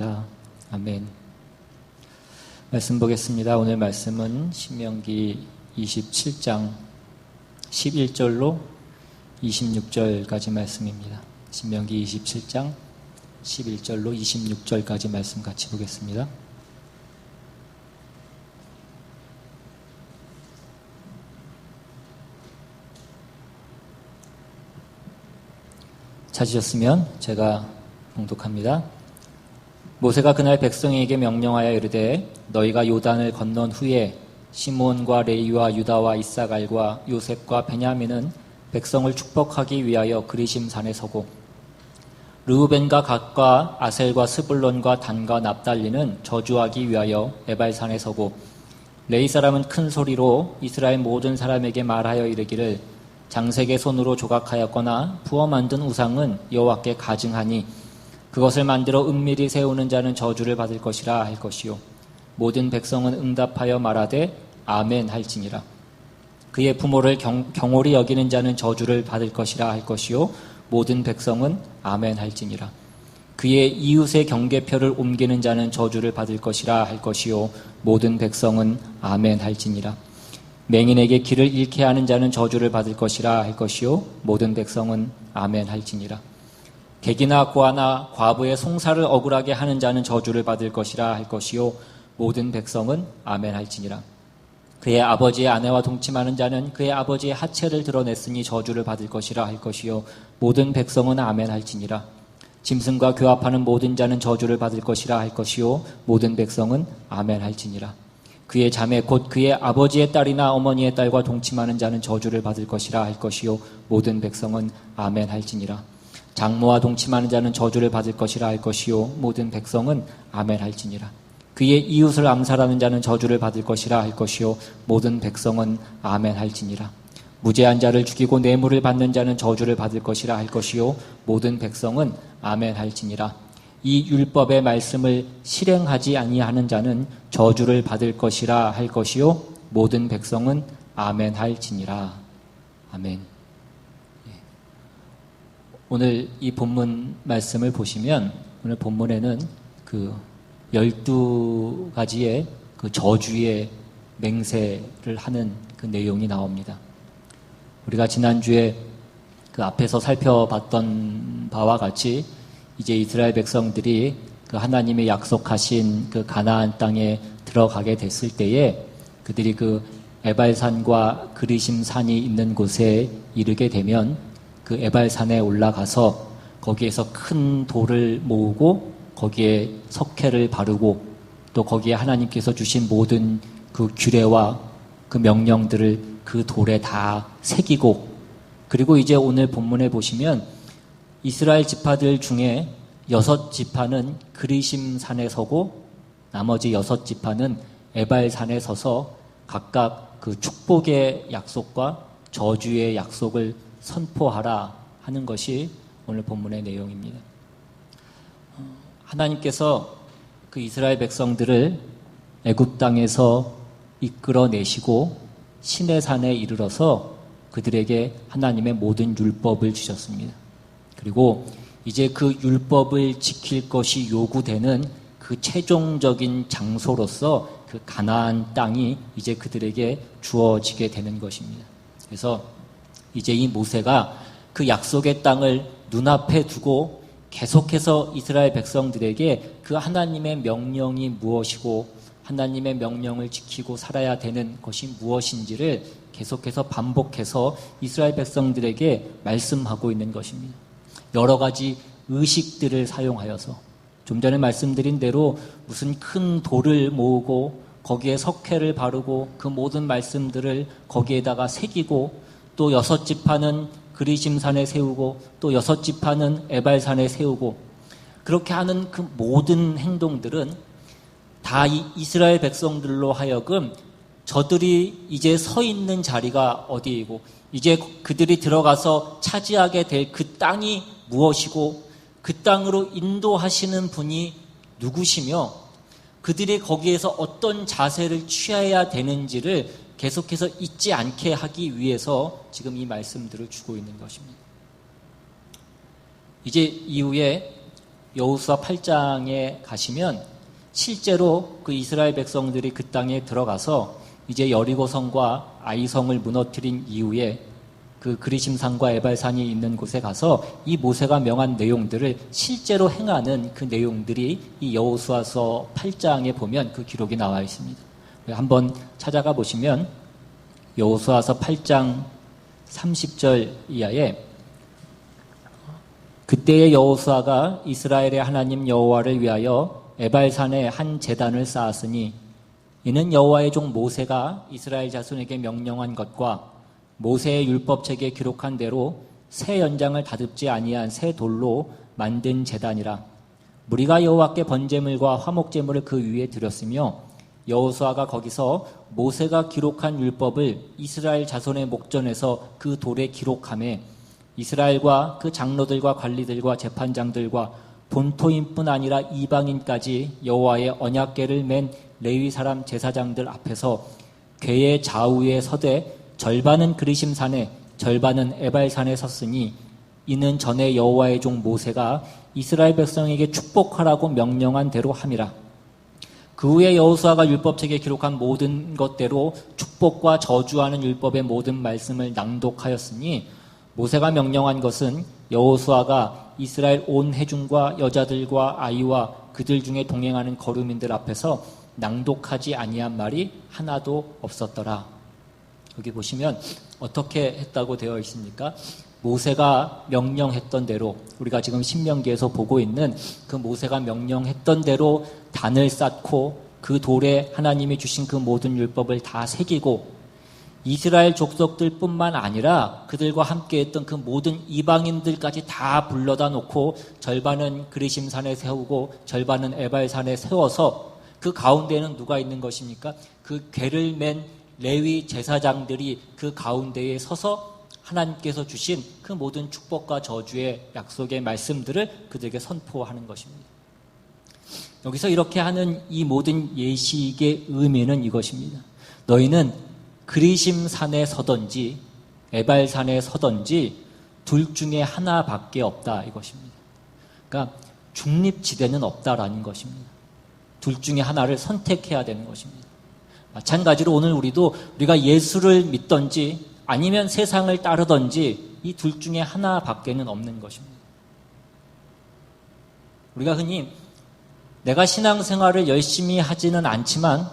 할지니라. 아멘. 말씀 보겠습니다. 오늘 말씀은 신명기 27장 11절로 26절까지 말씀입니다. 신명기 27장 11절로 26절까지 말씀 같이 보겠습니다. 찾으셨으면 제가 봉독합니다. 모세가 그날 백성에게 명령하여 이르되 너희가 요단을 건넌 후에 시몬과 레위와 유다와 이사갈과 요셉과 베냐민은 백성을 축복하기 위하여 그리심 산에 서고 르우벤과 갓과 아셀과 스불론과 단과 납달리는 저주하기 위하여 에발산에 서고 레위 사람은 큰 소리로 이스라엘 모든 사람에게 말하여 이르기를 장색의 손으로 조각하였거나 부어 만든 우상은 여호와께 가증하니 그것을 만들어 은밀히 세우는 자는 저주를 받을 것이라 할 것이요 모든 백성은 응답하여 말하되 아멘 할지니라. 그의 부모를 경홀히 여기는 자는 저주를 받을 것이라 할 것이요 모든 백성은 아멘 할지니라. 그의 이웃의 경계표를 옮기는 자는 저주를 받을 것이라 할 것이요 모든 백성은 아멘 할지니라. 맹인에게 길을 잃게 하는 자는 저주를 받을 것이라 할 것이요 모든 백성은 아멘 할지니라. 객이나 고아나 과부의 송사를 억울하게 하는 자는 저주를 받을 것이라 할 것이요 모든 백성은 아멘 할지니라. 그의 아버지의 아내와 동침하는 자는 그의 아버지의 하체를 드러냈으니 저주를 받을 것이라 할 것이요 모든 백성은 아멘 할지니라. 짐승과 교합하는 모든 자는 저주를 받을 것이라 할 것이요 모든 백성은 아멘 할지니라. 그의 자매 곧 그의 아버지의 딸이나 어머니의 딸과 동침하는 자는 저주를 받을 것이라 할 것이요 모든 백성은 아멘 할지니라. 장모와 동침하는 자는 저주를 받을 것이라 할 것이요 모든 백성은 아멘 할지니라. 그의 이웃을 암살하는 자는 저주를 받을 것이라 할 것이요 모든 백성은 아멘 할지니라. 무죄한 자를 죽이고 뇌물을 받는 자는 저주를 받을 것이라 할 것이요 모든 백성은 아멘 할지니라. 이 율법의 말씀을 실행하지 아니하는 자는 저주를 받을 것이라 할 것이요 모든 백성은 아멘 할지니라. 아멘. 오늘 이 본문 말씀을 보시면 오늘 본문에는 그 12가지의 그 저주의 맹세를 하는 그 내용이 나옵니다. 우리가 지난주에 그 앞에서 살펴봤던 바와 같이 이제 이스라엘 백성들이 그 하나님의 약속하신 그 가나안 땅에 들어가게 됐을 때에 그들이 그 에발산과 그리심 산이 있는 곳에 이르게 되면 그 에발산에 올라가서 거기에서 큰 돌을 모으고 거기에 석회를 바르고 또 거기에 하나님께서 주신 모든 그 규례와 그 명령들을 그 돌에 다 새기고 그리고 이제 오늘 본문에 보시면 이스라엘 지파들 중에 6지파는 그리심 산에 서고 나머지 6지파는 에발산에 서서 각각 그 축복의 약속과 저주의 약속을 선포하라 하는 것이 오늘 본문의 내용입니다. 하나님께서 그 이스라엘 백성들을 애굽 땅에서 이끌어내시고 시내산에 이르러서 그들에게 하나님의 모든 율법을 주셨습니다. 그리고 이제 그 율법을 지킬 것이 요구되는 그 최종적인 장소로서 그 가나안 땅이 이제 그들에게 주어지게 되는 것입니다. 그래서 이제 이 모세가 그 약속의 땅을 눈앞에 두고 계속해서 이스라엘 백성들에게 그 하나님의 명령이 무엇이고 하나님의 명령을 지키고 살아야 되는 것이 무엇인지를 계속해서 반복해서 이스라엘 백성들에게 말씀하고 있는 것입니다. 여러 가지 의식들을 사용하여서 좀 전에 말씀드린 대로 무슨 큰 돌을 모으고 거기에 석회를 바르고 그 모든 말씀들을 거기에다가 새기고 또 6지파는 그리심산에 세우고 또 6지파는 에발산에 세우고 그렇게 하는 그 모든 행동들은 다 이스라엘 백성들로 하여금 저들이 이제 서 있는 자리가 어디이고 이제 그들이 들어가서 차지하게 될 그 땅이 무엇이고 그 땅으로 인도하시는 분이 누구시며 그들이 거기에서 어떤 자세를 취해야 되는지를 계속해서 잊지 않게 하기 위해서 지금 이 말씀들을 주고 있는 것입니다. 이제 이후에 여호수아 8장에 가시면 실제로 그 이스라엘 백성들이 그 땅에 들어가서 이제 여리고성과 아이성을 무너뜨린 이후에 그 그리심산과 에발산이 있는 곳에 가서 이 모세가 명한 내용들을 실제로 행하는 그 내용들이 이 여호수아서 8장에 보면 그 기록이 나와 있습니다. 한번 찾아가 보시면 여호수아서 8장 30절 이하에 그때의 여호수아가 이스라엘의 하나님 여호와를 위하여 에발산에 한 제단을 쌓았으니 이는 여호와의 종 모세가 이스라엘 자손에게 명령한 것과 모세의 율법책에 기록한 대로 새 연장을 다듬지 아니한 새 돌로 만든 제단이라. 무리가 여호와께 번제물과 화목제물을 그 위에 드렸으며 여호수아가 거기서 모세가 기록한 율법을 이스라엘 자손의 목전에서 그 돌에 기록하매 이스라엘과 그 장로들과 관리들과 재판장들과 본토인뿐 아니라 이방인까지 여호와의 언약궤를 맨 레위 사람 제사장들 앞에서 궤의 좌우에 서되 절반은 그리심산에 절반은 에발산에 섰으니 이는 전에 여호와의 종 모세가 이스라엘 백성에게 축복하라고 명령한 대로 함이라. 그 후에 여호수아가 율법책에 기록한 모든 것대로 축복과 저주하는 율법의 모든 말씀을 낭독하였으니 모세가 명령한 것은 여호수아가 이스라엘 온 회중과 여자들과 아이와 그들 중에 동행하는 거류민들 앞에서 낭독하지 아니한 말이 하나도 없었더라. 여기 보시면 어떻게 했다고 되어 있습니까? 모세가 명령했던 대로, 우리가 지금 신명기에서 보고 있는 그 모세가 명령했던 대로 단을 쌓고 그 돌에 하나님이 주신 그 모든 율법을 다 새기고 이스라엘 족속들뿐만 아니라 그들과 함께했던 그 모든 이방인들까지 다 불러다 놓고 절반은 그리심산에 세우고 절반은 에발산에 세워서 그 가운데는 누가 있는 것입니까? 그 궤를 맨 레위 제사장들이 그 가운데에 서서 하나님께서 주신 그 모든 축복과 저주의 약속의 말씀들을 그들에게 선포하는 것입니다. 여기서 이렇게 하는 이 모든 예식의 의미는 이것입니다. 너희는 그리심산에 서든지 에발산에 서든지 둘 중에 하나밖에 없다 이것입니다. 그러니까 중립지대는 없다라는 것입니다. 둘 중에 하나를 선택해야 되는 것입니다. 마찬가지로 오늘 우리가 예수를 믿든지 아니면 세상을 따르든지 이 둘 중에 하나밖에는 없는 것입니다. 우리가 흔히 내가 신앙생활을 열심히 하지는 않지만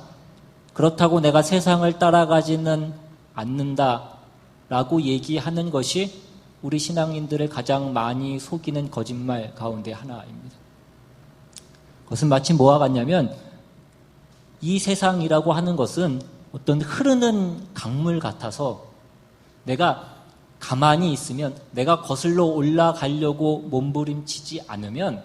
그렇다고 내가 세상을 따라가지는 않는다라고 얘기하는 것이 우리 신앙인들을 가장 많이 속이는 거짓말 가운데 하나입니다. 그것은 마치 뭐와 같냐면 이 세상이라고 하는 것은 어떤 흐르는 강물 같아서 내가 가만히 있으면, 내가 거슬러 올라가려고 몸부림치지 않으면,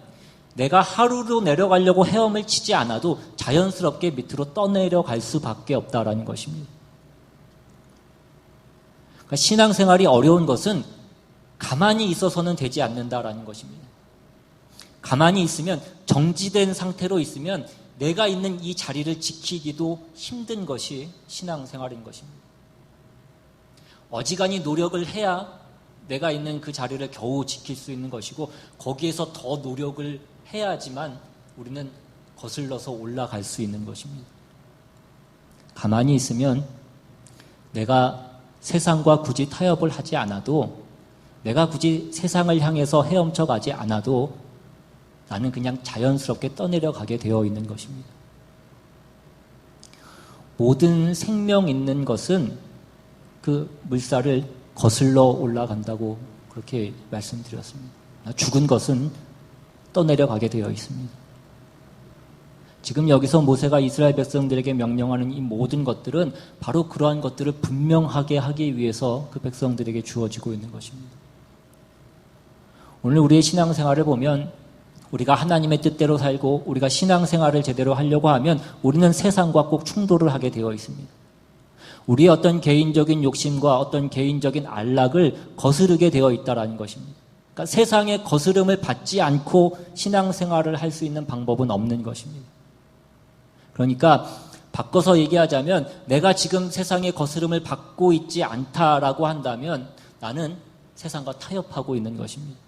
내가 하루로 내려가려고 헤엄을 치지 않아도 자연스럽게 밑으로 떠내려갈 수밖에 없다라는 것입니다. 그러니까 신앙생활이 어려운 것은 가만히 있어서는 되지 않는다라는 것입니다. 가만히 있으면, 정지된 상태로 있으면 내가 있는 이 자리를 지키기도 힘든 것이 신앙생활인 것입니다. 어지간히 노력을 해야 내가 있는 그 자리를 겨우 지킬 수 있는 것이고 거기에서 더 노력을 해야지만 우리는 거슬러서 올라갈 수 있는 것입니다. 가만히 있으면 내가 세상과 굳이 타협을 하지 않아도, 내가 굳이 세상을 향해서 헤엄쳐 가지 않아도 나는 그냥 자연스럽게 떠내려가게 되어 있는 것입니다. 모든 생명 있는 것은 그 물살을 거슬러 올라간다고 그렇게 말씀드렸습니다. 죽은 것은 떠내려가게 되어 있습니다. 지금 여기서 모세가 이스라엘 백성들에게 명령하는 이 모든 것들은 바로 그러한 것들을 분명하게 하기 위해서 그 백성들에게 주어지고 있는 것입니다. 오늘 우리의 신앙생활을 보면 우리가 하나님의 뜻대로 살고 우리가 신앙생활을 제대로 하려고 하면 우리는 세상과 꼭 충돌을 하게 되어 있습니다. 우리의 어떤 개인적인 욕심과 어떤 개인적인 안락을 거스르게 되어 있다는 것입니다. 그러니까 세상의 거스름을 받지 않고 신앙생활을 할 수 있는 방법은 없는 것입니다. 그러니까 바꿔서 얘기하자면 내가 지금 세상의 거스름을 받고 있지 않다라고 한다면 나는 세상과 타협하고 있는 것입니다.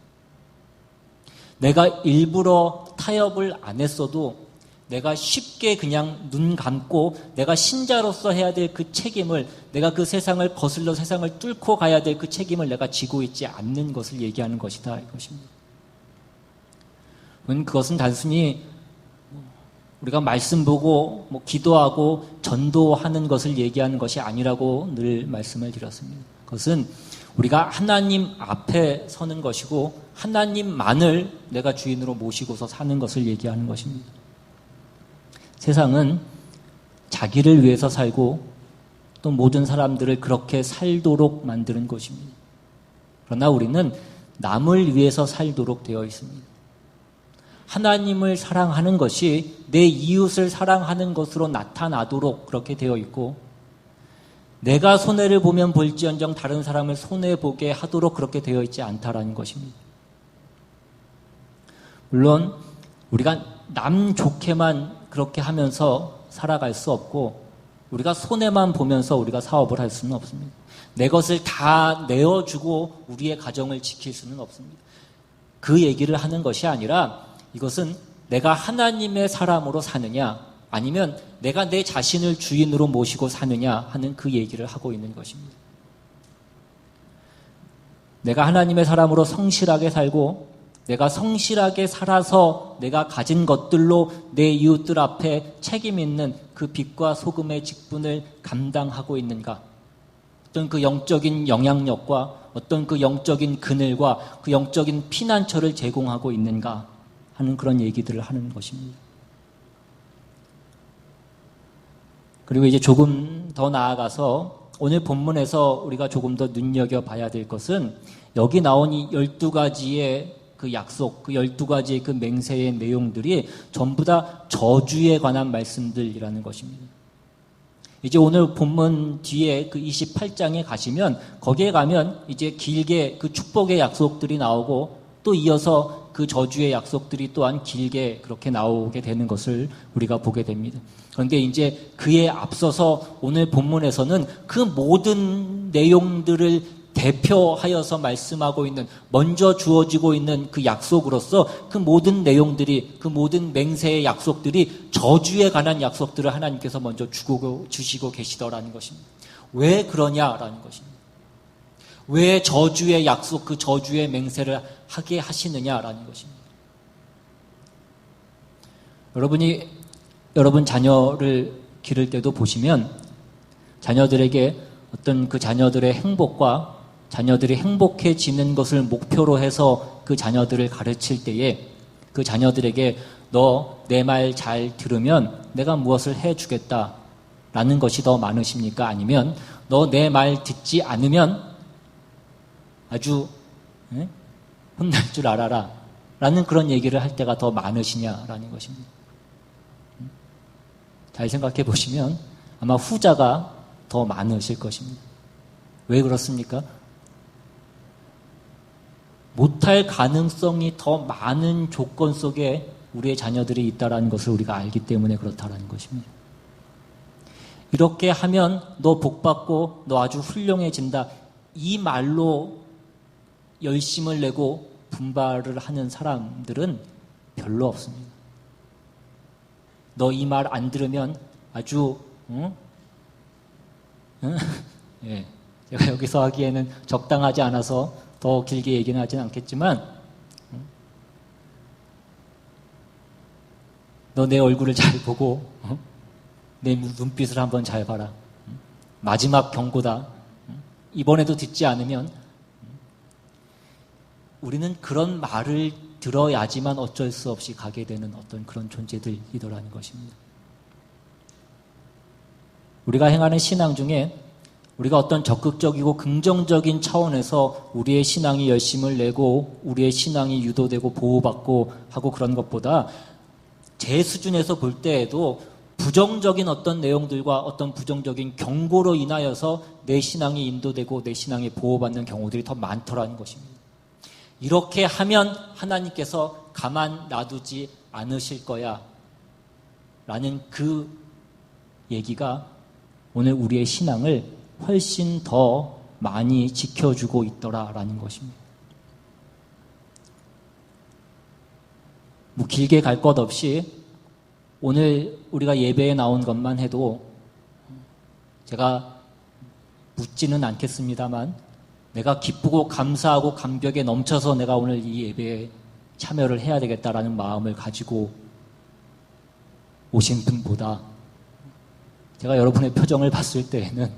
내가 일부러 타협을 안 했어도 내가 쉽게 그냥 눈 감고 내가 신자로서 해야 될 그 책임을, 내가 그 세상을 거슬러 세상을 뚫고 가야 될 그 책임을 내가 지고 있지 않는 것을 얘기하는 것이다, 이것입니다. 그것은 단순히 우리가 말씀 보고 기도하고 전도하는 것을 얘기하는 것이 아니라고 늘 말씀을 드렸습니다. 그것은 우리가 하나님 앞에 서는 것이고 하나님만을 내가 주인으로 모시고서 사는 것을 얘기하는 것입니다. 세상은 자기를 위해서 살고 또 모든 사람들을 그렇게 살도록 만드는 것입니다. 그러나 우리는 남을 위해서 살도록 되어 있습니다. 하나님을 사랑하는 것이 내 이웃을 사랑하는 것으로 나타나도록 그렇게 되어 있고, 내가 손해를 보면 볼지언정 다른 사람을 손해보게 하도록 그렇게 되어 있지 않다라는 것입니다. 물론 우리가 남 좋게만 그렇게 하면서 살아갈 수 없고, 우리가 손해만 보면서 우리가 사업을 할 수는 없습니다. 내 것을 다 내어주고 우리의 가정을 지킬 수는 없습니다. 그 얘기를 하는 것이 아니라 이것은 내가 하나님의 사람으로 사느냐 아니면 내가 내 자신을 주인으로 모시고 사느냐 하는 그 얘기를 하고 있는 것입니다. 내가 하나님의 사람으로 성실하게 살고 내가 성실하게 살아서 내가 가진 것들로 내 이웃들 앞에 책임 있는 그 빛과 소금의 직분을 감당하고 있는가? 어떤 그 영적인 영향력과 어떤 그 영적인 그늘과 그 영적인 피난처를 제공하고 있는가 하는 그런 얘기들을 하는 것입니다. 그리고 이제 조금 더 나아가서 오늘 본문에서 우리가 조금 더 눈여겨봐야 될 것은 여기 나온 이 12가지의 그 약속, 그 12가지의 그 맹세의 내용들이 전부 다 저주에 관한 말씀들이라는 것입니다. 이제 오늘 본문 뒤에 그 28장에 가시면 거기에 가면 이제 길게 그 축복의 약속들이 나오고 또 이어서 그 저주의 약속들이 또한 길게 그렇게 나오게 되는 것을 우리가 보게 됩니다. 그런데 이제 그에 앞서서 오늘 본문에서는 그 모든 내용들을 대표하여서 말씀하고 있는, 먼저 주어지고 있는 그 약속으로서 그 모든 내용들이, 그 모든 맹세의 약속들이 저주에 관한 약속들을 하나님께서 먼저 주시고 계시더라는 것입니다. 왜 그러냐라는 것입니다. 왜 저주의 약속, 그 저주의 맹세를 하게 하시느냐라는 것입니다. 여러분이 여러분 자녀를 기를 때도 보시면 자녀들에게 어떤 그 자녀들의 행복과 자녀들이 행복해지는 것을 목표로 해서 그 자녀들을 가르칠 때에 그 자녀들에게 너 내 말 잘 들으면 내가 무엇을 해주겠다라는 것이 더 많으십니까? 아니면 너 내 말 듣지 않으면 아주 혼날 줄 알아라 라는 그런 얘기를 할 때가 더 많으시냐라는 것입니다. 잘 생각해 보시면 아마 후자가 더 많으실 것입니다. 왜 그렇습니까? 못할 가능성이 더 많은 조건 속에 우리의 자녀들이 있다는 것을 우리가 알기 때문에 그렇다는 것입니다. 이렇게 하면 너 복받고 너 아주 훌륭해진다, 이 말로 열심을 내고 분발을 하는 사람들은 별로 없습니다. 너 이 말 안 들으면 아주 예, 제가 여기서 하기에는 적당하지 않아서 더 길게 얘기는 하진 않겠지만 너 내 얼굴을 잘 보고 내 눈빛을 한번 잘 봐라. 마지막 경고다. 이번에도 듣지 않으면 우리는 그런 말을 들어야지만 어쩔 수 없이 가게 되는 어떤 그런 존재들이더라는 것입니다. 우리가 행하는 신앙 중에 우리가 어떤 적극적이고 긍정적인 차원에서 우리의 신앙이 열심을 내고 우리의 신앙이 유도되고 보호받고 하고 그런 것보다 제 수준에서 볼 때에도 부정적인 어떤 내용들과 어떤 부정적인 경고로 인하여서 내 신앙이 인도되고 내 신앙이 보호받는 경우들이 더 많더라는 것입니다. 이렇게 하면 하나님께서 가만 놔두지 않으실 거야 라는 그 얘기가 오늘 우리의 신앙을 훨씬 더 많이 지켜주고 있더라라는 것입니다. 뭐 길게 갈 것 없이 오늘 우리가 예배에 나온 것만 해도 제가 묻지는 않겠습니다만 내가 기쁘고 감사하고 감격에 넘쳐서 내가 오늘 이 예배에 참여를 해야 되겠다라는 마음을 가지고 오신 분보다 제가 여러분의 표정을 봤을 때에는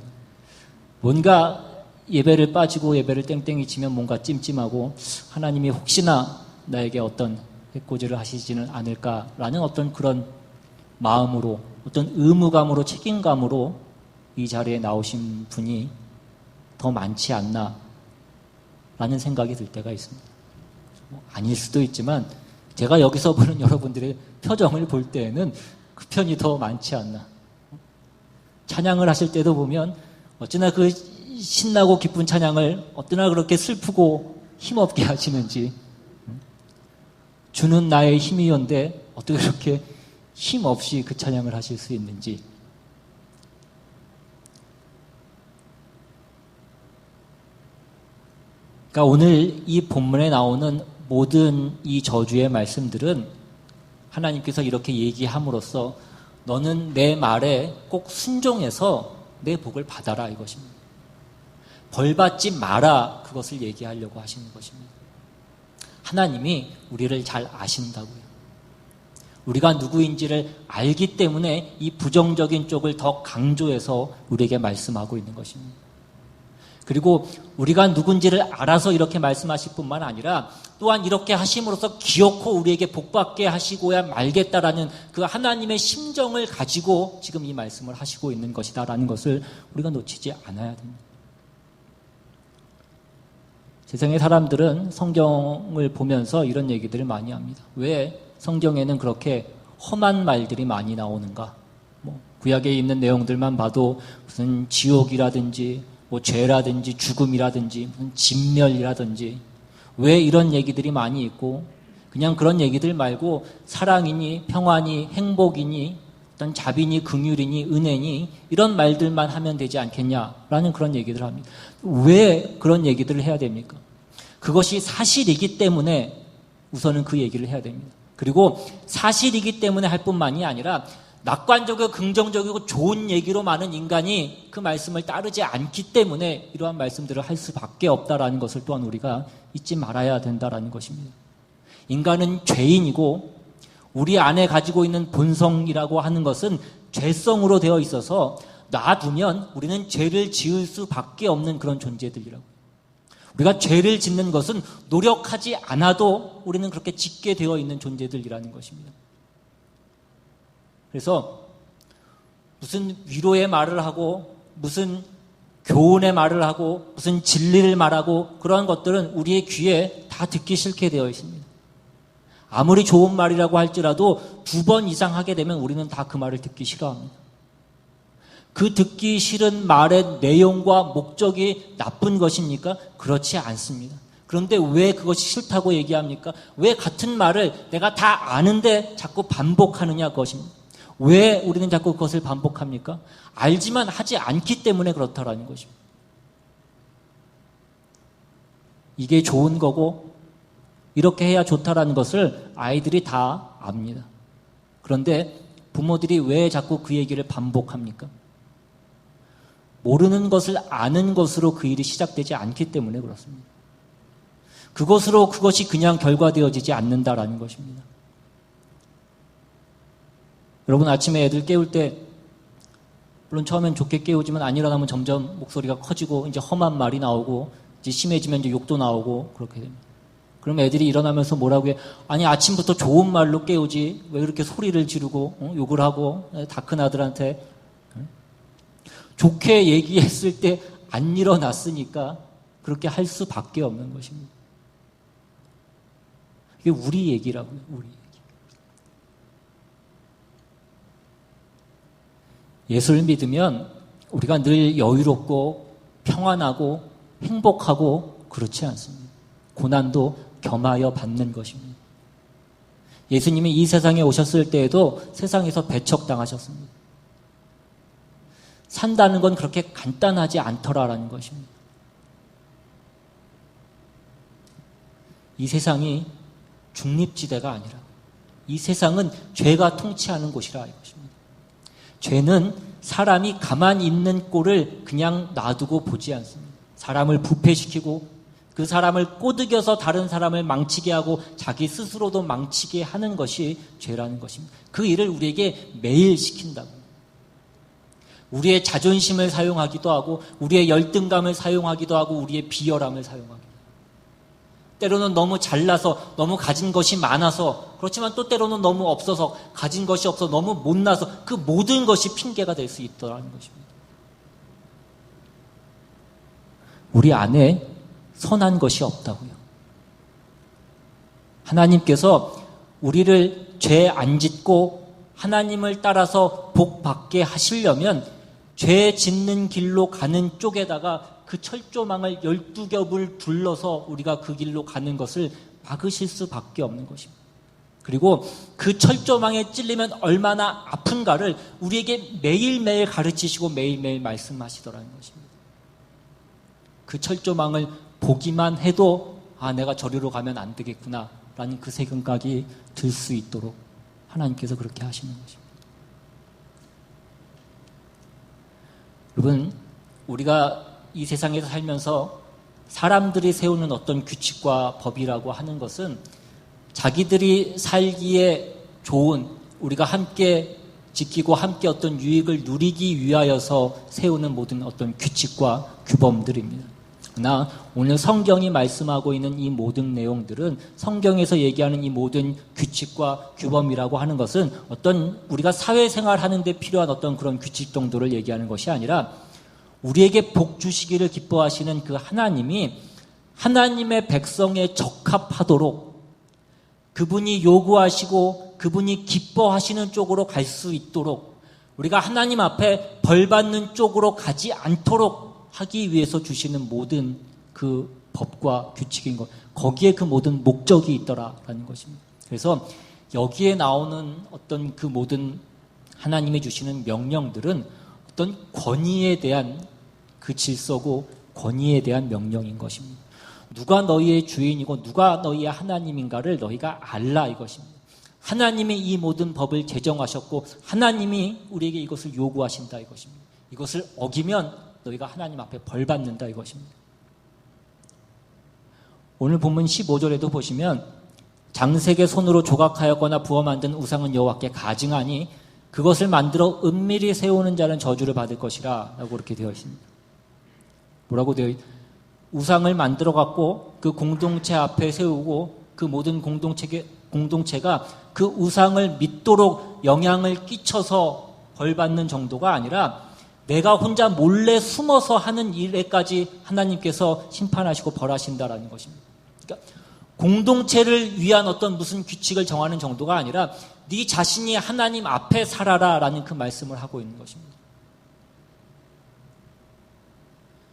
뭔가 예배를 빠지고 예배를 땡땡이 치면 뭔가 찜찜하고 하나님이 혹시나 나에게 어떤 해코지를 하시지는 않을까라는 어떤 그런 마음으로 어떤 의무감으로 책임감으로 이 자리에 나오신 분이 더 많지 않나 라는 생각이 들 때가 있습니다. 아닐 수도 있지만 제가 여기서 보는 여러분들의 표정을 볼 때에는 그 편이 더 많지 않나. 찬양을 하실 때도 보면 어찌나 그 신나고 기쁜 찬양을 어떠나 그렇게 슬프고 힘없게 하시는지, 주는 나의 힘이온데 어떻게 그렇게 힘없이 그 찬양을 하실 수 있는지. 그러니까 오늘 이 본문에 나오는 모든 이 저주의 말씀들은 하나님께서 이렇게 얘기함으로써 너는 내 말에 꼭 순종해서 내 복을 받아라 이것입니다. 벌받지 마라 그것을 얘기하려고 하시는 것입니다. 하나님이 우리를 잘 아신다고요. 우리가 누구인지를 알기 때문에 이 부정적인 쪽을 더 강조해서 우리에게 말씀하고 있는 것입니다. 그리고 우리가 누군지를 알아서 이렇게 말씀하실 뿐만 아니라 또한 이렇게 하심으로써 기어코 우리에게 복받게 하시고야 말겠다라는 그 하나님의 심정을 가지고 지금 이 말씀을 하시고 있는 것이다라는 것을 우리가 놓치지 않아야 됩니다. 세상의 사람들은 성경을 보면서 이런 얘기들을 많이 합니다. 왜 성경에는 그렇게 험한 말들이 많이 나오는가? 구약에 있는 내용들만 봐도 무슨 지옥이라든지 죄라든지 죽음이라든지 무슨 진멸이라든지 왜 이런 얘기들이 많이 있고 그냥 그런 얘기들 말고 사랑이니 평화니 행복이니 어떤 자비니 긍휼이니 은혜니 이런 말들만 하면 되지 않겠냐라는 그런 얘기들을 합니다. 왜 그런 얘기들을 해야 됩니까? 그것이 사실이기 때문에 우선은 그 얘기를 해야 됩니다. 그리고 사실이기 때문에 할 뿐만이 아니라 낙관적이고 긍정적이고 좋은 얘기로 많은 인간이 그 말씀을 따르지 않기 때문에 이러한 말씀들을 할 수밖에 없다라는 것을 또한 우리가 잊지 말아야 된다라는 것입니다. 인간은 죄인이고 우리 안에 가지고 있는 본성이라고 하는 것은 죄성으로 되어 있어서 놔두면 우리는 죄를 지을 수밖에 없는 그런 존재들이라고. 우리가 죄를 짓는 것은 노력하지 않아도 우리는 그렇게 짓게 되어 있는 존재들이라는 것입니다. 그래서 무슨 위로의 말을 하고 무슨 교훈의 말을 하고 무슨 진리를 말하고 그러한 것들은 우리의 귀에 다 듣기 싫게 되어 있습니다. 아무리 좋은 말이라고 할지라도 2번 이상 하게 되면 우리는 다 그 말을 듣기 싫어합니다. 그 듣기 싫은 말의 내용과 목적이 나쁜 것입니까? 그렇지 않습니다. 그런데 왜 그것이 싫다고 얘기합니까? 왜 같은 말을 내가 다 아는데 자꾸 반복하느냐 그것입니다. 왜 우리는 자꾸 그것을 반복합니까? 알지만 하지 않기 때문에 그렇다라는 것입니다. 이게 좋은 거고 이렇게 해야 좋다라는 것을 아이들이 다 압니다. 그런데 부모들이 왜 자꾸 그 얘기를 반복합니까? 모르는 것을 아는 것으로 그 일이 시작되지 않기 때문에 그렇습니다. 그것으로 그것이 그냥 결과되어지지 않는다라는 것입니다. 여러분 아침에 애들 깨울 때 물론 처음엔 좋게 깨우지만 안 일어나면 점점 목소리가 커지고 이제 험한 말이 나오고 이제 심해지면 이제 욕도 나오고 그렇게 됩니다. 그럼 애들이 일어나면서 뭐라고 해? 아니 아침부터 좋은 말로 깨우지 왜 그렇게 소리를 지르고 욕을 하고 다 큰 아들한테 좋게 얘기했을 때 안 일어났으니까 그렇게 할 수밖에 없는 것입니다. 이게 우리 얘기라고요. 우리 얘기. 예수를 믿으면 우리가 늘 여유롭고 평안하고 행복하고 그렇지 않습니다. 고난도 겸하여 받는 것입니다. 예수님이 이 세상에 오셨을 때에도 세상에서 배척당하셨습니다. 산다는 건 그렇게 간단하지 않더라라는 것입니다. 이 세상이 중립지대가 아니라 이 세상은 죄가 통치하는 곳이라 이것입니다. 죄는 사람이 가만히 있는 꼴을 그냥 놔두고 보지 않습니다. 사람을 부패시키고 그 사람을 꼬드겨서 다른 사람을 망치게 하고 자기 스스로도 망치게 하는 것이 죄라는 것입니다. 그 일을 우리에게 매일 시킨다고. 우리의 자존심을 사용하기도 하고 우리의 열등감을 사용하기도 하고 우리의 비열함을 사용하기도 하고 때로는 너무 잘나서 너무 가진 것이 많아서 그렇지만 또 때로는 너무 없어서 가진 것이 없어 너무 못나서 그 모든 것이 핑계가 될 수 있다는 것입니다. 우리 안에 선한 것이 없다고요. 하나님께서 우리를 죄 안 짓고 하나님을 따라서 복 받게 하시려면 죄 짓는 길로 가는 쪽에다가 그 철조망을 12겹을 둘러서 우리가 그 길로 가는 것을 막으실 수밖에 없는 것입니다. 그리고 그 철조망에 찔리면 얼마나 아픈가를 우리에게 매일매일 가르치시고 매일매일 말씀하시더라는 것입니다. 그 철조망을 보기만 해도 내가 저리로 가면 안 되겠구나 라는 그 생각이 들 수 있도록 하나님께서 그렇게 하시는 것입니다. 여러분, 우리가 이 세상에서 살면서 사람들이 세우는 어떤 규칙과 법이라고 하는 것은 자기들이 살기에 좋은 우리가 함께 지키고 함께 어떤 유익을 누리기 위하여서 세우는 모든 어떤 규칙과 규범들입니다. 그러나 오늘 성경이 말씀하고 있는 이 모든 내용들은 성경에서 얘기하는 이 모든 규칙과 규범이라고 하는 것은 어떤 우리가 사회생활 하는 데 필요한 어떤 그런 규칙 정도를 얘기하는 것이 아니라 우리에게 복 주시기를 기뻐하시는 그 하나님이 하나님의 백성에 적합하도록 그분이 요구하시고 그분이 기뻐하시는 쪽으로 갈 수 있도록 우리가 하나님 앞에 벌 받는 쪽으로 가지 않도록 하기 위해서 주시는 모든 그 법과 규칙인 것, 거기에 그 모든 목적이 있더라라는 것입니다. 그래서 여기에 나오는 어떤 그 모든 하나님이 주시는 명령들은 어떤 권위에 대한 그 질서고 권위에 대한 명령인 것입니다. 누가 너희의 주인이고 누가 너희의 하나님인가를 너희가 알라 이것입니다. 하나님이 이 모든 법을 제정하셨고 하나님이 우리에게 이것을 요구하신다 이것입니다. 이것을 어기면 너희가 하나님 앞에 벌 받는다 이것입니다. 오늘 본문 15절에도 보시면 장색의 손으로 조각하였거나 부어 만든 우상은 여호와께 가증하니 그것을 만들어 은밀히 세우는 자는 저주를 받을 것이라 라고 그렇게 되어 있습니다. 뭐라고 되어 있습니다. 우상을 만들어 갖고 그 공동체 앞에 세우고 그 모든 공동체가 그 우상을 믿도록 영향을 끼쳐서 벌 받는 정도가 아니라 내가 혼자 몰래 숨어서 하는 일에까지 하나님께서 심판하시고 벌하신다라는 것입니다. 그러니까 공동체를 위한 어떤 무슨 규칙을 정하는 정도가 아니라 네 자신이 하나님 앞에 살아라라는 그 말씀을 하고 있는 것입니다.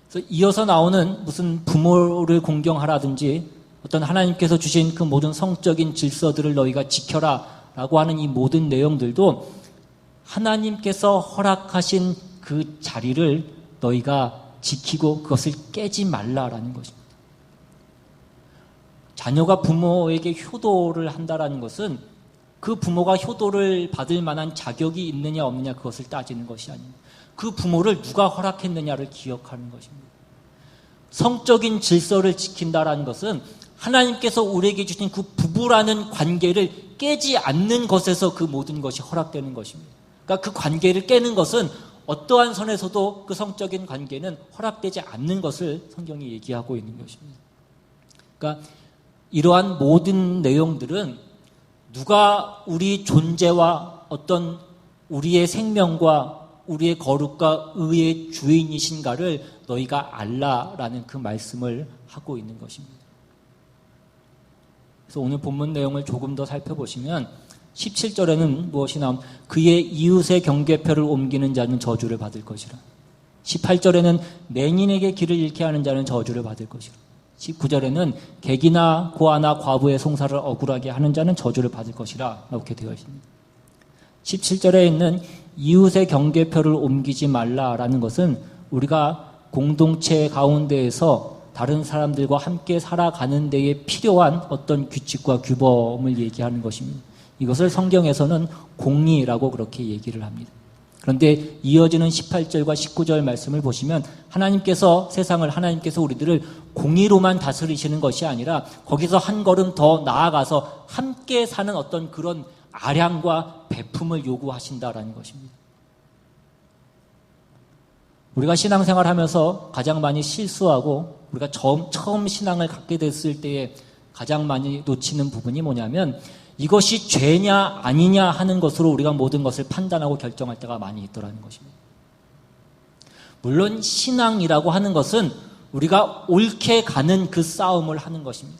그래서 이어서 나오는 무슨 부모를 공경하라든지 어떤 하나님께서 주신 그 모든 성적인 질서들을 너희가 지켜라라고 하는 이 모든 내용들도 하나님께서 허락하신 그 자리를 너희가 지키고 그것을 깨지 말라라는 것입니다. 자녀가 부모에게 효도를 한다라는 것은 그 부모가 효도를 받을 만한 자격이 있느냐 없느냐 그것을 따지는 것이 아닙니다. 그 부모를 누가 허락했느냐를 기억하는 것입니다. 성적인 질서를 지킨다라는 것은 하나님께서 우리에게 주신 그 부부라는 관계를 깨지 않는 것에서 그 모든 것이 허락되는 것입니다. 그러니까 그 관계를 깨는 것은 어떠한 선에서도 그 성적인 관계는 허락되지 않는 것을 성경이 얘기하고 있는 것입니다. 그러니까 이러한 모든 내용들은 누가 우리 존재와 어떤 우리의 생명과 우리의 거룩과 의의 주인이신가를 너희가 알라라는 그 말씀을 하고 있는 것입니다. 그래서 오늘 본문 내용을 조금 더 살펴보시면 17절에는 무엇이 나오면 그의 이웃의 경계표를 옮기는 자는 저주를 받을 것이라. 18절에는 맹인에게 길을 잃게 하는 자는 저주를 받을 것이라. 19절에는 객이나 고아나 과부의 송사를 억울하게 하는 자는 저주를 받을 것이라 이렇게 되어 있습니다. 17절에 있는 이웃의 경계표를 옮기지 말라라는 것은 우리가 공동체 가운데에서 다른 사람들과 함께 살아가는 데에 필요한 어떤 규칙과 규범을 얘기하는 것입니다. 이것을 성경에서는 공의라고 그렇게 얘기를 합니다. 그런데 이어지는 18절과 19절 말씀을 보시면 하나님께서 우리들을 공의로만 다스리시는 것이 아니라 거기서 한 걸음 더 나아가서 함께 사는 어떤 그런 아량과 베품을 요구하신다라는 것입니다. 우리가 신앙생활 하면서 가장 많이 실수하고 우리가 처음 신앙을 갖게 됐을 때에 가장 많이 놓치는 부분이 뭐냐면 이것이 죄냐 아니냐 하는 것으로 우리가 모든 것을 판단하고 결정할 때가 많이 있더라는 것입니다. 물론 신앙이라고 하는 것은 우리가 옳게 가는 그 싸움을 하는 것입니다.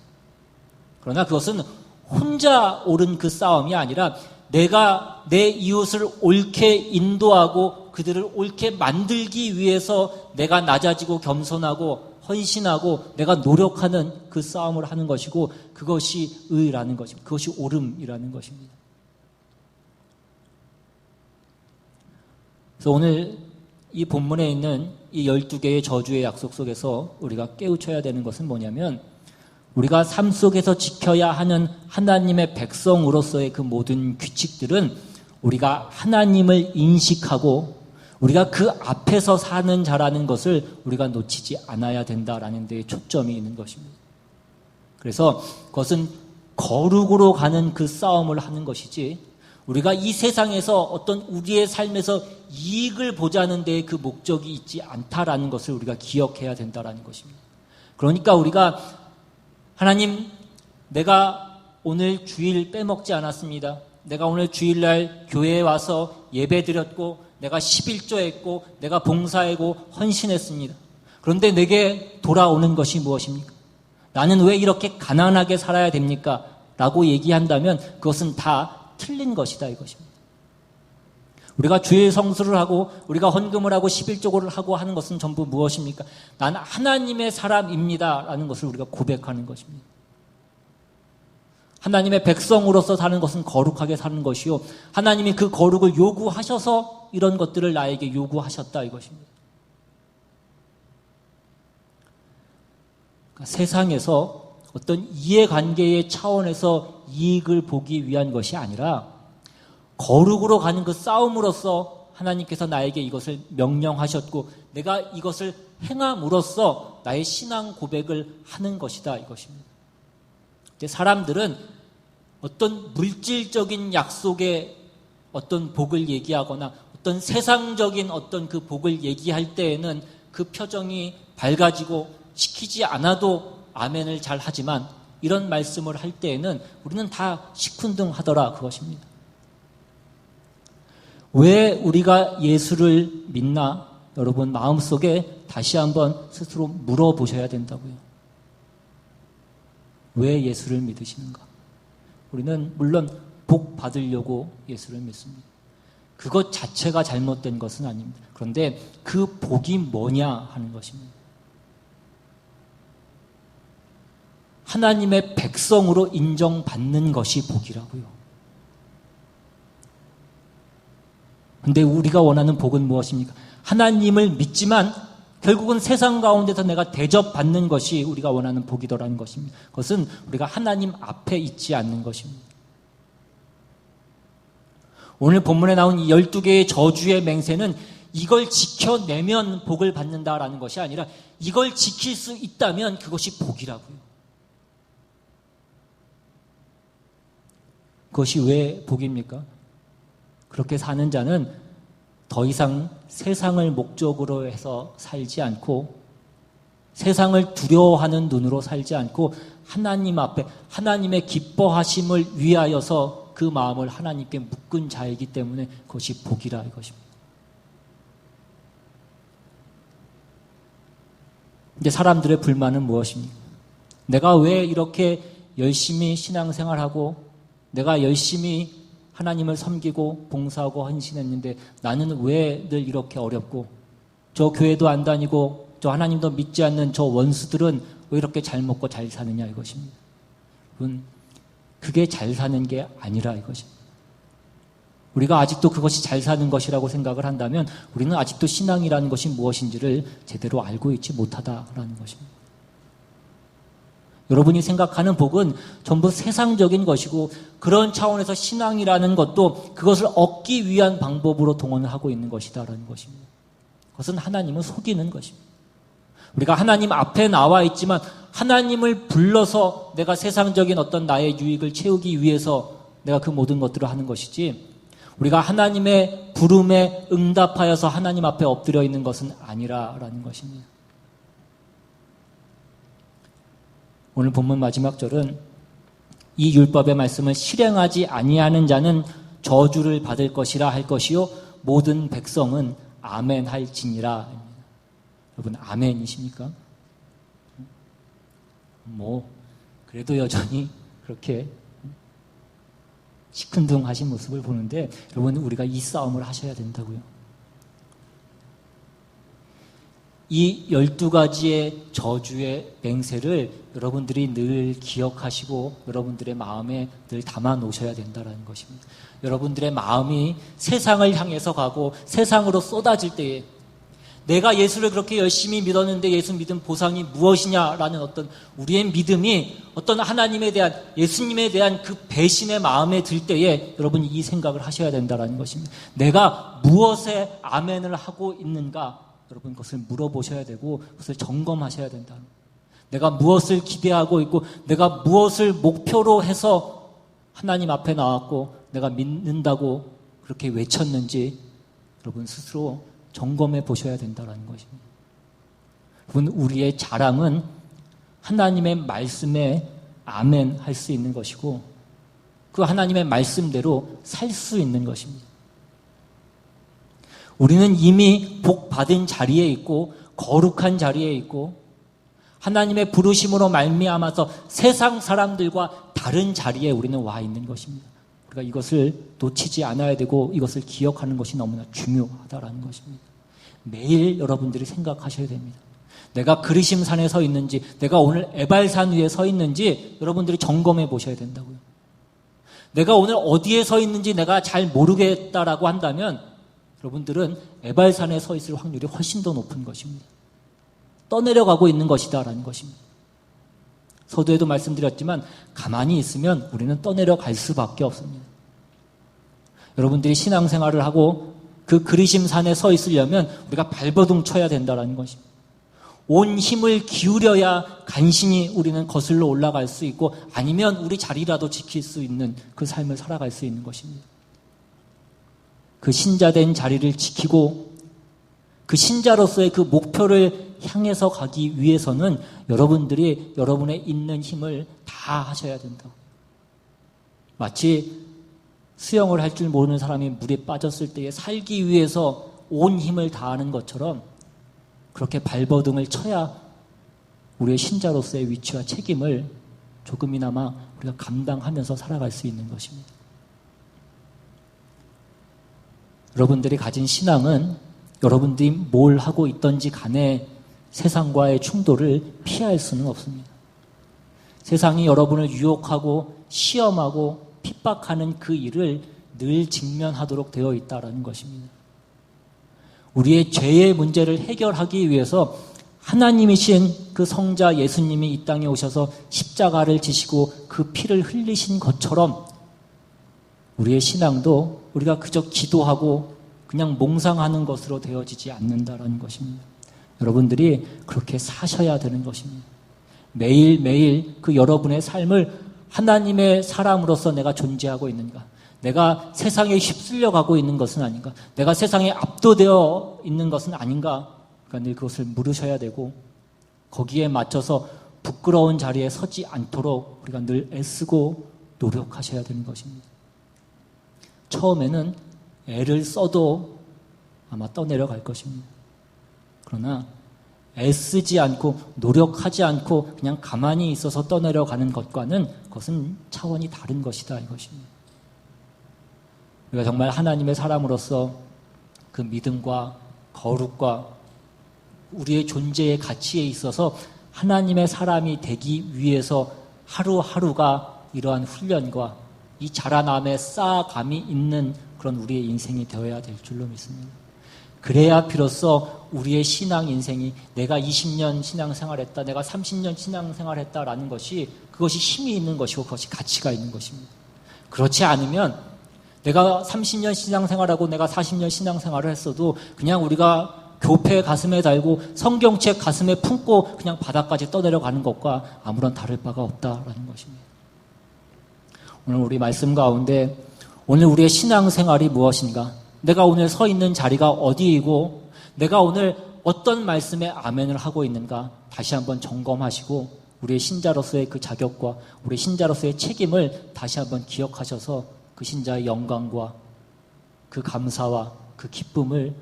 그러나 그것은 혼자 옳은 그 싸움이 아니라 내가 내 이웃을 옳게 인도하고 그들을 옳게 만들기 위해서 내가 낮아지고 겸손하고 헌신하고 내가 노력하는 그 싸움을 하는 것이고 그것이 의라는 것입니다. 그것이 옳음이라는 것입니다. 그래서 오늘 이 본문에 있는 이 12개의 저주의 약속 속에서 우리가 깨우쳐야 되는 것은 뭐냐면 우리가 삶 속에서 지켜야 하는 하나님의 백성으로서의 그 모든 규칙들은 우리가 하나님을 인식하고 우리가 그 앞에서 사는 자라는 것을 우리가 놓치지 않아야 된다라는 데에 초점이 있는 것입니다. 그래서 그것은 거룩으로 가는 그 싸움을 하는 것이지 우리가 이 세상에서 어떤 우리의 삶에서 이익을 보자는 데에 그 목적이 있지 않다라는 것을 우리가 기억해야 된다라는 것입니다. 그러니까 우리가 하나님, 내가 오늘 주일 빼먹지 않았습니다. 내가 오늘 주일날 교회에 와서 예배 드렸고 내가 11조 했고 내가 봉사하고 헌신했습니다. 그런데 내게 돌아오는 것이 무엇입니까? 나는 왜 이렇게 가난하게 살아야 됩니까? 라고 얘기한다면 그것은 다 틀린 것이다 이것입니다. 우리가 주일 성수를 하고 우리가 헌금을 하고 11조를 하고 하는 것은 전부 무엇입니까? 나는 하나님의 사람입니다 라는 것을 우리가 고백하는 것입니다. 하나님의 백성으로서 사는 것은 거룩하게 사는 것이요 하나님이 그 거룩을 요구하셔서 이런 것들을 나에게 요구하셨다 이것입니다. 그러니까 세상에서 어떤 이해관계의 차원에서 이익을 보기 위한 것이 아니라 거룩으로 가는 그 싸움으로서 하나님께서 나에게 이것을 명령하셨고 내가 이것을 행함으로써 나의 신앙 고백을 하는 것이다 이것입니다. 사람들은 어떤 물질적인 약속의 어떤 복을 얘기하거나 어떤 세상적인 어떤 그 복을 얘기할 때에는 그 표정이 밝아지고 시키지 않아도 아멘을 잘 하지만 이런 말씀을 할 때에는 우리는 다 시큰둥하더라 그것입니다. 왜 우리가 예수를 믿나? 여러분 마음속에 다시 한번 스스로 물어보셔야 된다고요. 왜 예수를 믿으시는가? 우리는 물론 복 받으려고 예수를 믿습니다. 그것 자체가 잘못된 것은 아닙니다. 그런데 그 복이 뭐냐 하는 것입니다. 하나님의 백성으로 인정받는 것이 복이라고요. 그런데 우리가 원하는 복은 무엇입니까? 하나님을 믿지만 결국은 세상 가운데서 내가 대접받는 것이 우리가 원하는 복이더라는 것입니다. 그것은 우리가 하나님 앞에 있지 않는 것입니다. 오늘 본문에 나온 이 12개의 저주의 맹세는 이걸 지켜내면 복을 받는다라는 것이 아니라 이걸 지킬 수 있다면 그것이 복이라고요. 그것이 왜 복입니까? 그렇게 사는 자는 더 이상 세상을 목적으로 해서 살지 않고 세상을 두려워하는 눈으로 살지 않고 하나님 앞에 하나님의 기뻐하심을 위하여서 그 마음을 하나님께 묶은 자이기 때문에 그것이 복이라 이것입니다. 근데 사람들의 불만은 무엇입니까? 내가 왜 이렇게 열심히 신앙생활하고 내가 열심히 하나님을 섬기고 봉사하고 헌신했는데 나는 왜 늘 이렇게 어렵고 저 교회도 안 다니고 저 하나님도 믿지 않는 저 원수들은 왜 이렇게 잘 먹고 잘 사느냐 이것입니다. 그게 잘 사는 게 아니라 이것입니다. 우리가 아직도 그것이 잘 사는 것이라고 생각을 한다면 우리는 아직도 신앙이라는 것이 무엇인지를 제대로 알고 있지 못하다라는 것입니다. 여러분이 생각하는 복은 전부 세상적인 것이고 그런 차원에서 신앙이라는 것도 그것을 얻기 위한 방법으로 동원을 하고 있는 것이다라는 것입니다. 그것은 하나님을 속이는 것입니다. 우리가 하나님 앞에 나와 있지만 하나님을 불러서 내가 세상적인 어떤 나의 유익을 채우기 위해서 내가 그 모든 것들을 하는 것이지 우리가 하나님의 부름에 응답하여서 하나님 앞에 엎드려 있는 것은 아니라라는 것입니다. 오늘 본문 마지막 절은 이 율법의 말씀을 실행하지 아니하는 자는 저주를 받을 것이라 할 것이요 모든 백성은 아멘 할지니라. 여러분 아멘이십니까? 그래도 여전히 그렇게 시큰둥하신 모습을 보는데 여러분 우리가 이 싸움을 하셔야 된다고요. 이 12가지의 저주의 맹세를 여러분들이 늘 기억하시고 여러분들의 마음에 늘 담아 놓으셔야 된다는 것입니다. 여러분들의 마음이 세상을 향해서 가고 세상으로 쏟아질 때에 내가 예수를 그렇게 열심히 믿었는데 예수 믿은 보상이 무엇이냐라는 어떤 우리의 믿음이 어떤 하나님에 대한 예수님에 대한 그 배신의 마음에 들 때에 여러분이 이 생각을 하셔야 된다는 것입니다. 내가 무엇에 아멘을 하고 있는가 여러분 그것을 물어보셔야 되고 그것을 점검하셔야 된다. 내가 무엇을 기대하고 있고 내가 무엇을 목표로 해서 하나님 앞에 나왔고 내가 믿는다고 그렇게 외쳤는지 여러분 스스로 점검해 보셔야 된다는 것입니다. 여러분 우리의 자랑은 하나님의 말씀에 아멘 할 수 있는 것이고 그 하나님의 말씀대로 살 수 있는 것입니다. 우리는 이미 복 받은 자리에 있고 거룩한 자리에 있고 하나님의 부르심으로 말미암아서 세상 사람들과 다른 자리에 우리는 와 있는 것입니다. 우리가 이것을 놓치지 않아야 되고 이것을 기억하는 것이 너무나 중요하다는 것입니다. 매일 여러분들이 생각하셔야 됩니다. 내가 그리심산에 서 있는지 내가 오늘 에발산 위에 서 있는지 여러분들이 점검해 보셔야 된다고요. 내가 오늘 어디에 서 있는지 내가 잘 모르겠다라고 한다면 여러분들은 에발산에 서 있을 확률이 훨씬 더 높은 것입니다. 떠내려가고 있는 것이다라는 것입니다. 서두에도 말씀드렸지만 가만히 있으면 우리는 떠내려갈 수밖에 없습니다. 여러분들이 신앙생활을 하고 그 그리심산에 서 있으려면 우리가 발버둥 쳐야 된다는 것입니다. 온 힘을 기울여야 간신히 우리는 거슬러 올라갈 수 있고 아니면 우리 자리라도 지킬 수 있는 그 삶을 살아갈 수 있는 것입니다. 그 신자된 자리를 지키고 그 신자로서의 그 목표를 향해서 가기 위해서는 여러분들이 여러분의 있는 힘을 다 하셔야 된다고. 마치 수영을 할 줄 모르는 사람이 물에 빠졌을 때에 살기 위해서 온 힘을 다하는 것처럼 그렇게 발버둥을 쳐야 우리의 신자로서의 위치와 책임을 조금이나마 우리가 감당하면서 살아갈 수 있는 것입니다. 여러분들이 가진 신앙은 여러분들이 뭘 하고 있던지 간에 세상과의 충돌을 피할 수는 없습니다. 세상이 여러분을 유혹하고 시험하고 핍박하는 그 일을 늘 직면하도록 되어 있다는 것입니다. 우리의 죄의 문제를 해결하기 위해서 하나님이신 그 성자 예수님이 이 땅에 오셔서 십자가를 지시고 그 피를 흘리신 것처럼 우리의 신앙도 우리가 그저 기도하고 그냥 몽상하는 것으로 되어지지 않는다는 것입니다. 여러분들이 그렇게 사셔야 되는 것입니다. 매일매일 그 여러분의 삶을 하나님의 사람으로서 내가 존재하고 있는가? 내가 세상에 휩쓸려 가고 있는 것은 아닌가? 내가 세상에 압도되어 있는 것은 아닌가? 그러니까 늘 그것을 물으셔야 되고 거기에 맞춰서 부끄러운 자리에 서지 않도록 우리가 늘 애쓰고 노력하셔야 되는 것입니다. 처음에는 애를 써도 아마 떠내려갈 것입니다. 그러나 애쓰지 않고 노력하지 않고 그냥 가만히 있어서 떠내려가는 것과는 그것은 차원이 다른 것이다 이것입니다. 우리가 정말 하나님의 사람으로서 그 믿음과 거룩과 우리의 존재의 가치에 있어서 하나님의 사람이 되기 위해서 하루하루가 이러한 훈련과 이 자라남에 쌓아감이 있는 그런 우리의 인생이 되어야 될 줄로 믿습니다. 그래야 비로소 우리의 신앙 인생이 내가 20년 신앙생활했다, 내가 30년 신앙생활했다라는 것이 그것이 힘이 있는 것이고 그것이 가치가 있는 것입니다. 그렇지 않으면 내가 30년 신앙생활하고 내가 40년 신앙생활을 했어도 그냥 우리가 교패 가슴에 달고 성경책 가슴에 품고 그냥 바닥까지 떠내려가는 것과 아무런 다를 바가 없다라는 것입니다. 오늘 우리 말씀 가운데 오늘 우리의 신앙생활이 무엇인가? 내가 오늘 서 있는 자리가 어디이고 내가 오늘 어떤 말씀에 아멘을 하고 있는가? 다시 한번 점검하시고 우리의 신자로서의 그 자격과 우리 신자로서의 책임을 다시 한번 기억하셔서 그 신자의 영광과 그 감사와 그 기쁨을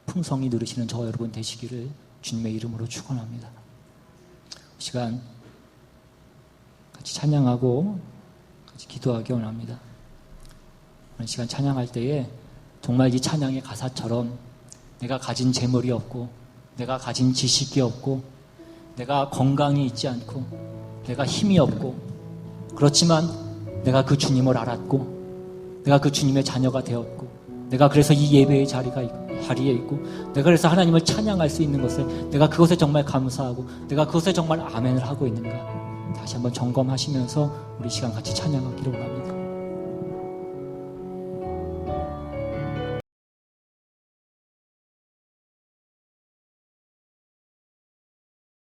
풍성히 누리시는 저와 여러분 되시기를 주님의 이름으로 축원합니다. 시간 같이 찬양하고 같이 기도하기 원합니다. 오늘 시간 찬양할 때에 정말 이 찬양의 가사처럼 내가 가진 재물이 없고 내가 가진 지식이 없고 내가 건강이 있지 않고 내가 힘이 없고 그렇지만 내가 그 주님을 알았고 내가 그 주님의 자녀가 되었고 내가 그래서 이 예배의 자리에 있고 내가 그래서 하나님을 찬양할 수 있는 것에 내가 그것에 정말 감사하고 내가 그것에 정말 아멘을 하고 있는가 다시 한번 점검하시면서 우리 시간 같이 찬양하기를 원합니다.